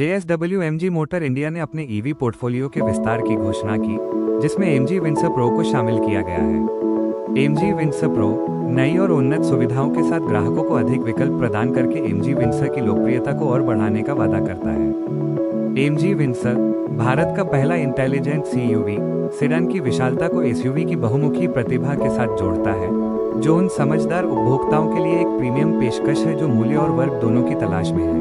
JSW MG motor India ने अपने EV portfolio के विस्तार की घोषणा की, जिसमें MG विंसर प्रो को शामिल किया गया है। MG विंसर प्रो नई और उन्नत सुविधाओं के साथ ग्राहकों को अधिक विकल्प प्रदान करके MG विंसर की लोकप्रियता को और बढ़ाने का वादा करता है। MG विंसर भारत का पहला इंटेलिजेंट CUV सेडान की विशालता को SUV की बहुमुखी प्रतिभा के साथ जोड़ता है, जो उन समझदार उपभोक्ताओं के लिए एक प्रीमियम पेशकश है जो मूल्य और वर्ग दोनों की तलाश में है।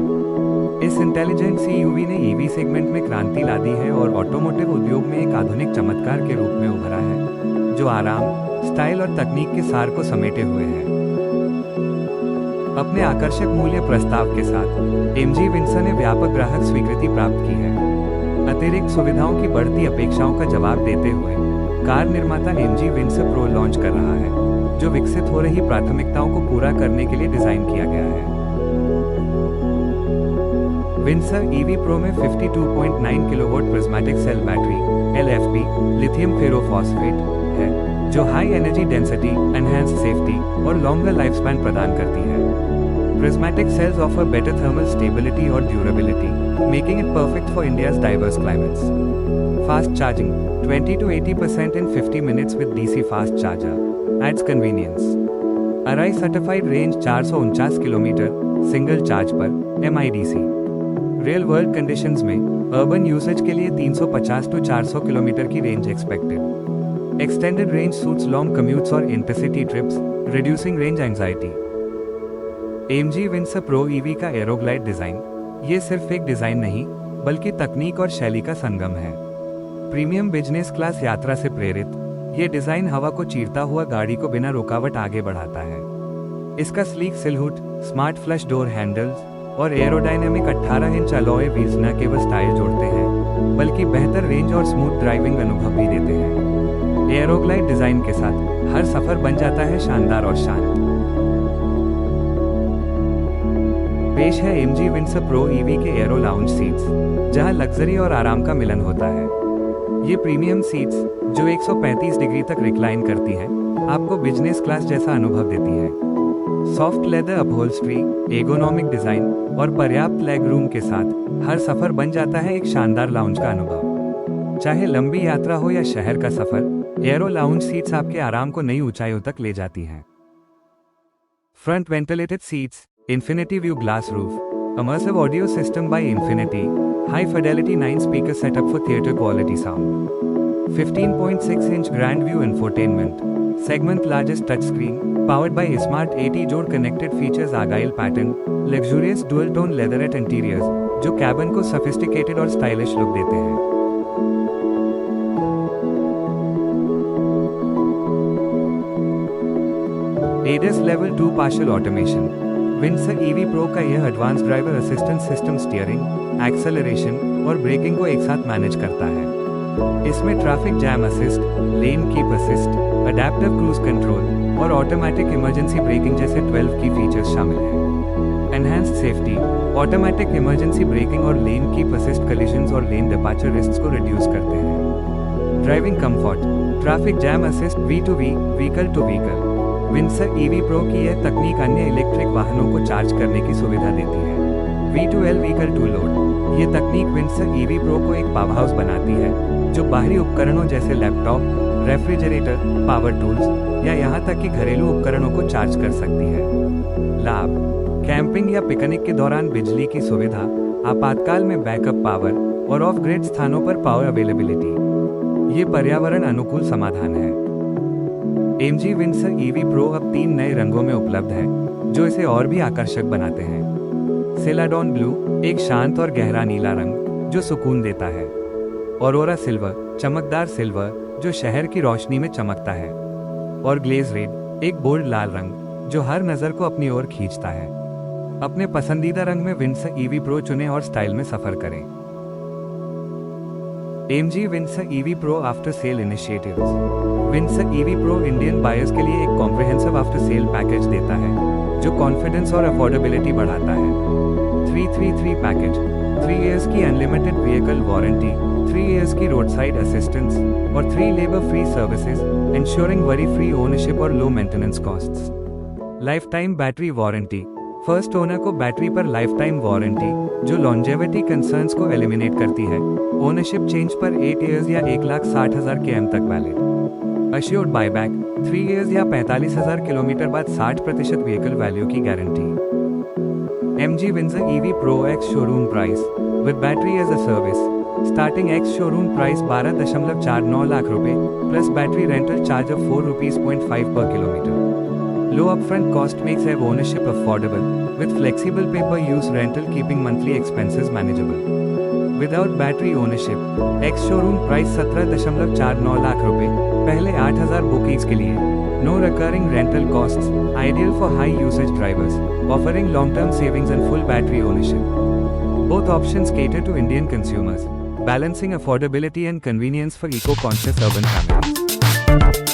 इस इंटेलिजेंट CUV ने EV सेगमेंट में क्रांति ला दी है और ऑटोमोटिव उद्योग में एक आधुनिक चमत्कार के रूप में उभरा है, जो आराम, स्टाइल और तकनीक के सार को समेटे हुए है। अपने आकर्षक मूल्य प्रस्ताव के साथ MG विंसर ने व्यापक ग्राहक स्वीकृति प्राप्त की है। अतिरिक्त सुविधाओं की बढ़ती अपेक्षाओं का जवाब देते हुए कार निर्माता MG विंसर प्रो लॉन्च कर रहा है, जो विकसित हो रही प्राथमिकताओं को पूरा करने के लिए डिजाइन किया गया है। विंसर EV प्रो में 52.9 kilowatt prismatic cell battery LFP lithium ferrophosphate है, जो high energy density, enhanced safety और लॉन्गर लाइफ स्पैन प्रदान करती है। Prismatic cells offer better thermal stability or durability, making it perfect for India's diverse climates. Fast charging, 20 to 80% in 50 minutes with DC fast charger, adds convenience. Arai certified range 449 kilometre single charge पर MIDC. Real world conditions में urban usage के लिए 350 to 400 kilometre की range expected. Extended range suits long commutes or intercity trips, reducing range anxiety. MG Windsor pro EV का एरोग्लाइड design, ये सिर्फ एक design नहीं, बल्कि तकनीक और शैली का संगम है। प्रीमियम बिजनेस क्लास यात्रा से प्रेरित, ये डिजाइन हवा को चीरता हुआ गाड़ी को बिना रुकावट आगे बढ़ाता है। इसका sleek silhouette, smart flush door handles और एरोडायनेमिक 18 इंच अलॉय व्हील्स न केवल स्टाइल जोड़ते हैं, बल्कि बेहतर रेंज और स्मूथ ड्राइविंग अनुभव भी देते हैं। एरोग्लाइड डिजाइन के साथ हर सफर बन जाता है शानदार और शांत। पेश है MG विंसर प्रो EV के एरो लाउंज सीट्स, जहां लग्जरी और आराम का मिलन होता है। ये प्रीमियम सीट्स, जो 135 डिग्री तक रिक्लाइन करती हैं, आपको बिजनेस क्लास जैसा अनुभव देती हैं। Soft leather upholstery, ergonomic design और पर्याप्त लेग रूम के साथ हर सफर बन जाता है एक शानदार लाउंज का अनुभव। चाहे लंबी यात्रा हो या शहर का सफर, एरो लाउंज सीट्स आपके आराम को नई ऊंचाइयों तक ले जाती हैं। Front ventilated seats, Infinity View glass roof, immersive audio system by Infinity, high fidelity 9 speaker setup for theater quality sound, 15.6-inch grand view infotainment, segment largest touchscreen, powered by Smart 80 जोड़ connected features Argyle pattern, luxurious dual tone leatherette interiors, जो cabin को sophisticated और stylish look देते हैं। ADAS Level 2 partial automation, Windsor EV pro का यह advance driver assistant system steering, acceleration और braking को एक साथ मैनेज करता है। इसमें traffic jam assist, lane keep assist, adaptive cruise control और ऑटोमेटिक इमरजेंसी ब्रेकिंग जैसे 12 की फीचर्स शामिल हैं। Enhanced safety, automatic emergency braking और लेन कीप असिस्ट कलिजन्स और लेन डिपार्चर रिस्क्स को रिड्यूस करते हैं। Driving comfort, traffic jam assist V2V, vehicle to vehicle. Windsor EV pro की यह तकनीक अन्य इलेक्ट्रिक वाहनों को चार्ज करने की सुविधा देती है। V2L व्हीकल टू लोड, ये तकनीक विंसर EV प्रो को एक पावर हाउस बनाती है, जो बाहरी उपकरणों जैसे लैपटॉप, रेफ्रिजरेटर, पावर टूल्स या यहाँ तक कि घरेलू उपकरणों को चार्ज कर सकती है। लाभ, कैंपिंग या पिकनिक के दौरान बिजली की सुविधा, आपातकाल में बैकअप पावर और ऑफ ग्रिड स्थानों पर पावर अवेलेबिलिटी। ये पर्यावरण अनुकूल समाधान है। MG विंसर EV प्रो अब 3 नए रंगों में उपलब्ध है, जो इसे और भी आकर्षक बनाते हैं। सेलाडॉन ब्लू, एक शांत और गहरा नीला रंग जो सुकून देता है। ऑरोरा सिल्वर, चमकदार सिल्वर जो शहर की रोशनी में चमकता है। और ग्लेज रेड, एक बोल्ड लाल रंग जो हर नजर को अपनी ओर खींचता है। अपने पसंदीदा रंग में विंसर EV प्रो चुनें और स्टाइल में सफर करें। MG Windsor EV pro after sale initiatives, Windsor EV pro Indian buyers के लिए एक कॉम्प्रिहेंसिव आफ्टर सेल पैकेज देता है, जो कॉन्फिडेंस और अफोर्डेबिलिटी बढ़ाता है। 333 पैकेज, 3 इयर्स की अनलिमिटेड व्हीकल वारंटी, 3 इयर्स की रोड साइड असिस्टेंस और 3 labour free services, ensuring worry free ownership और low maintenance costs. Lifetime battery warranty, first owner को बैटरी पर लाइफ टाइम वारंटी, जो लॉन्जेविटी कंसर्न्स को eliminate करती है। ओनरशिप चेंज पर 8 इयर्स या 1,60,000 km तक वैलिड। अश्योर्ड बायबैक 3 इयर्स या 45,000 किलोमीटर बाद 60% व्हीकल वैल्यू की guarantee. MG Windsor EV Pro X showroom price with battery as a service. Starting X showroom price 12.49 lakh रुपए plus battery rental charge of 4.5 rupees per kilometre. Low upfront cost makes EV ownership affordable, with flexible pay-per-use rental keeping monthly expenses manageable. Without battery ownership, X showroom price 17.49 lakh रुपए, पहले 8,000 bookings के लिए. No recurring rental costs, ideal for high usage drivers, offering long-term savings and full battery ownership. Both options cater to Indian consumers, balancing affordability and convenience for eco-conscious urban families.